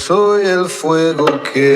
soy el fuego que...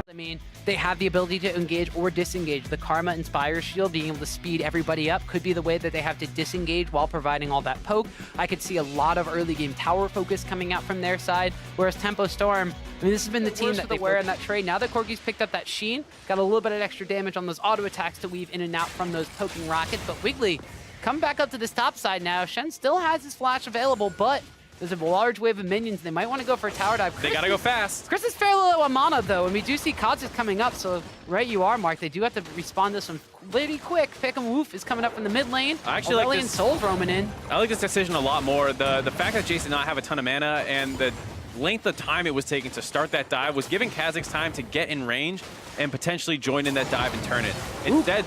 I mean, they have the ability to engage or disengage. The Karma Inspire Shield, being able to speed everybody up, could be the way that they have to disengage while providing all that poke. I could see a lot of early game tower focus coming out from their side, whereas Tempo Storm, I mean, this has been the team that they wear in that trade. Now that Corki's picked up that Sheen, got a little bit of extra damage on those auto attacks to weave in and out from those poking rockets, but Wiggly come back up to this top side now. Shen still has his flash available, but there's a large wave of minions. They might want to go for a tower dive. They gotta go fast. Chris is fairly low on mana, though, and we do see Kha'Zix coming up, so right you are, Mark. They do have to respond to this one pretty quick. Pick 'em Woof is coming up from the mid lane. I actually like this. this. Soul's roaming in. I like this decision a lot more. The fact that Jace did not have a ton of mana and the length of time it was taking to start that dive was giving Kha'Zix time to get in range and potentially join in that dive and turn it. Instead,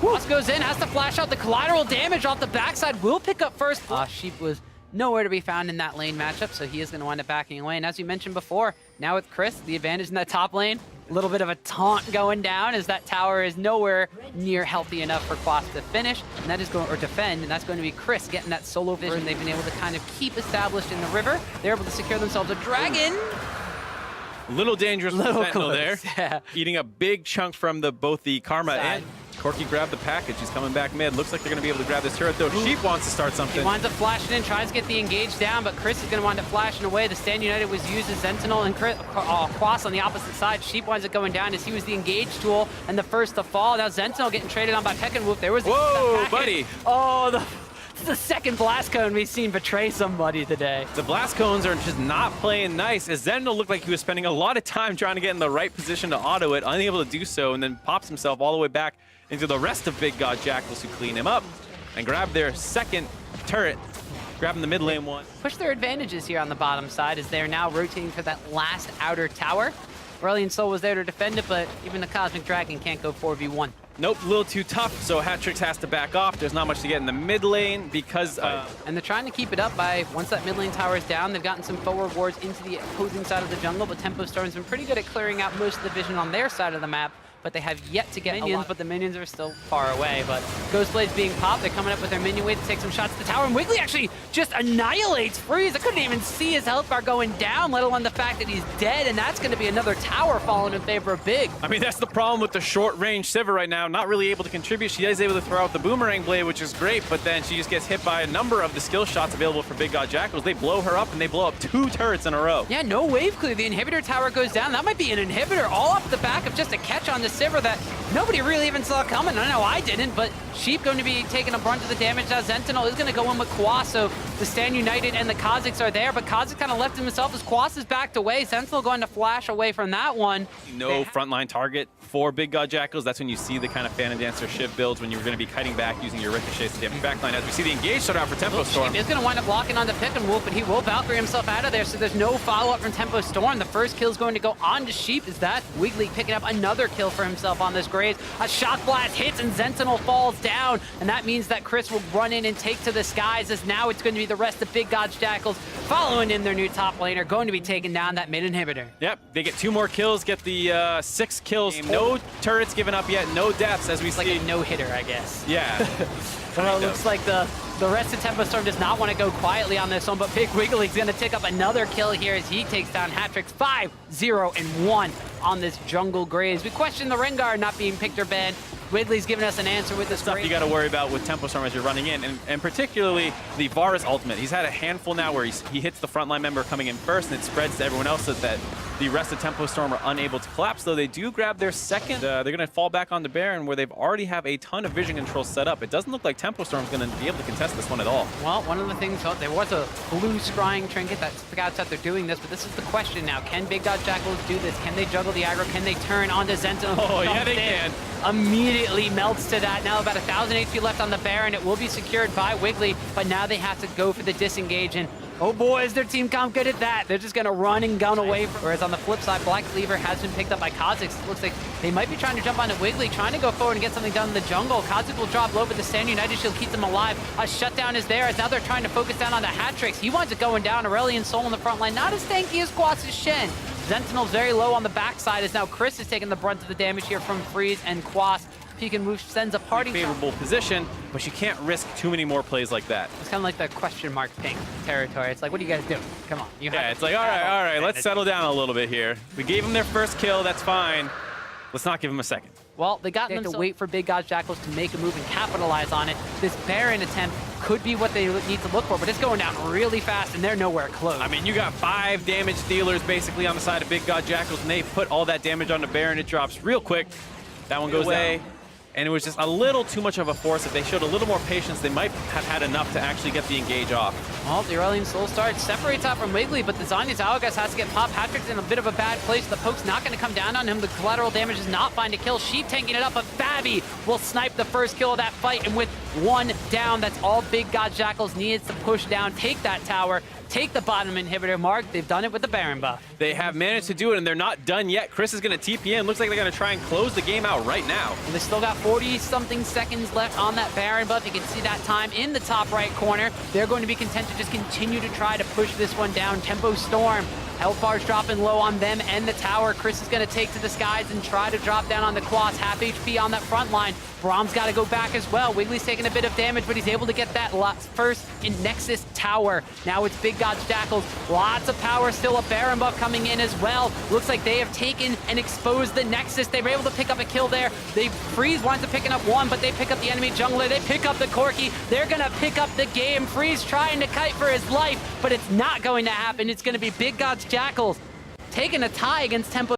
Cross goes in, has to flash out the collateral damage off the backside. Will pick up first. Sheep was nowhere to be found in that lane matchup, so he is going to wind up backing away. And as you mentioned before, now with Chris, the advantage in that top lane, a little bit of a taunt going down as that tower is nowhere near healthy enough for Quas to finish, and that is going, or defend, and that's going to be Chris getting that solo vision they've been able to kind of keep established in the river. They're able to secure themselves a dragon. Little dangerous for Sentinel there. Yeah. Eating a big chunk from both the Karma and Corki grabbed the package. He's coming back mid. Looks like they're going to be able to grab this turret, though. Sheep wants to start something. He winds up flashing in, tries to get the engage down, but Chris is going to wind up flashing away. The Stand United was used as Sentinel, and Quas on the opposite side. Sheep winds up going down as he was the engage tool and the first to fall. Now Sentinel getting traded on by Peckinwolf. There was Whoa, buddy. Oh, the second blast cone we've seen betray somebody today. The blast cones are just not playing nice, as Sentinel looked like he was spending a lot of time trying to get in the right position to auto it, unable to do so, and then pops himself all the way back into the rest of Big God Jackals, who clean him up and grab their second turret, grabbing the mid lane one. Push their advantages here on the bottom side as they're now rotating for that last outer tower. Aurelion Sol was there to defend it, but even the Cosmic Dragon can't go 4v1. Nope, a little too tough, so Hatrix has to back off. There's not much to get in the mid lane because... and they're trying to keep it up by, once that mid lane tower is down, they've gotten some forward wards into the opposing side of the jungle, but Tempo Storm's been pretty good at clearing out most of the vision on their side of the map, but they have yet to get minions, but the minions are still far away. But Ghostblade's being popped. They're coming up with their minion wave to take some shots at the tower, and Wiggly actually just annihilates Freeze. I couldn't even see his health bar going down, let alone the fact that he's dead, and that's going to be another tower falling in favor of Big. I mean, that's the problem with the short-range Sivir right now. Not really able to contribute. She is able to throw out the Boomerang Blade, which is great, but then she just gets hit by a number of the skill shots available for Big God Jackals. They blow her up, and they blow up 2 turrets in a row. Yeah, no wave clear. The inhibitor tower goes down. That might be an inhibitor all off the back of just a catch on the Sivir that nobody really even saw coming. I know I didn't, but Sheep going to be taking a brunt of the damage. Now Sentinel is going to go in with Quas, so the Stand United and the Kha'Zix are there, but Kha'Zix kind of left himself as Quas is backed away. Sentinel going to flash away from that one. No frontline target for Big God Jackals. That's when you see the kind of Phantom Dancer Shiv builds when you're going to be kiting back using your ricochets to damage backline. As we see the engage start out for Tempo Storm. Sheep is going to wind up locking onto Pickenwolf, but he will Valkyrie himself out of there, so there's no follow-up from Tempo Storm. The first kill is going to go on to Sheep. Is that Wiggly picking up another kill for himself on this Graves? A shock blast hits and Sentinel falls down, and that means that Chris will run in and take to the skies, as now it's going to be the rest of Big God's Jackals following in their new top laner, going to be taking down that mid inhibitor. Yep, they get 2 more kills, get the 6 kills. No turrets given up yet, no deaths as we see. Like a no-hitter, I guess. Yeah. Well, it looks like the rest of Tempo Storm does not want to go quietly on this one, but Big Wiggly's going to take up another kill here as he takes down Hatrix 5, 0, and 1 on this jungle Graves. We question the Rengar not being picked or banned. Wiggly's giving us an answer with this stuff you got to worry about with Tempo Storm as you're running in, and particularly the Varus ultimate. He's had a handful now where he hits the frontline member coming in first, and it spreads to everyone else so that the rest of Tempo Storm are unable to collapse, though they do grab their second. They're going to fall back on the Baron, where they've already have a ton of vision control set up. It doesn't look like Tempo Storm's going to be able to contest this one at all. Well, one of the things, there was a blue scrying trinket that scouts out they're doing this, but this is the question now. Can Big God Jackals do this? Can they juggle the aggro? Can they turn onto Sentinel? Oh, yeah, they can. Immediately melts to that. Now about 1,000 HP left on the Baron. It will be secured by Wiggly, but now they have to go for the disengage, and oh boy, is their team comp good at that. They're just going to run and gun away. Whereas on the flip side, Black Cleaver has been picked up by Kha'Zix. It looks like they might be trying to jump onto Wiggly, trying to go forward and get something done in the jungle. Kha'Zix will drop low, but the Stand United Shield keeps them alive. A shutdown is there, as now they're trying to focus down on the Hatrix. He winds up going down. Aurelion Sol in the front line, not as tanky as Quas' Shen. Sentinel's very low on the backside, as now Chris is taking the brunt of the damage here from Freeze and Quas. peek and move sends a party favorable position, but you can't risk too many more plays like that. It's kind of like the question mark pink territory. It's like, what are you guys doing? Come on. Yeah, it's like, all right, let's settle down a little bit here. We gave them their first kill, that's fine. Let's not give them a second. Well, they have to wait for Big God's Jackals to make a move and capitalize on it. This Baron attempt could be what they need to look for, but it's going down really fast, and they're nowhere close. I mean, you got 5 damage dealers basically on the side of Big God Jackals, and they put all that damage on the Baron. It drops real quick. That one goes A. And it was just a little too much of a force. If they showed a little more patience, they might have had enough to actually get the engage off. Well, the Aurelian Soul Star separates out from Wiggly, but the Zanya's Hourglass has to get popped. Patrick's in a bit of a bad place. The poke's not going to come down on him. The collateral damage does not find a kill. Sheep tanking it up, but Fabi will snipe the first kill of that fight. And with 1 down, that's all Big God Jackals needs to push down, take that tower, take the bottom inhibitor. Mark, they've done it with the Baron buff. They have managed to do it, and they're not done yet. Chris is going to TP in. Looks like they're going to try and close the game out right now. Well, they still got 40-something seconds left on that Baron buff. You can see that time in the top right corner. They're going to be content to just continue to try to push this one down. Tempo Storm. Health bar's dropping low on them and the tower. Chris is going to take to the skies and try to drop down on the Quas. Half HP on that front line. Brahm's got to go back as well. Wiggly's taking a bit of damage, but he's able to get that first in Nexus tower. Now it's Big God's Jackals. Lots of power still. A Baron buff coming in as well. Looks like they have taken and exposed the Nexus. They were able to pick up a kill there. Freeze winds up picking up 1, but they pick up the enemy jungler. They pick up the Corki. They're going to pick up the game. Freeze trying to kite for his life, but it's not going to happen. It's going to be Big God's Jackals taking a tie against Tempo.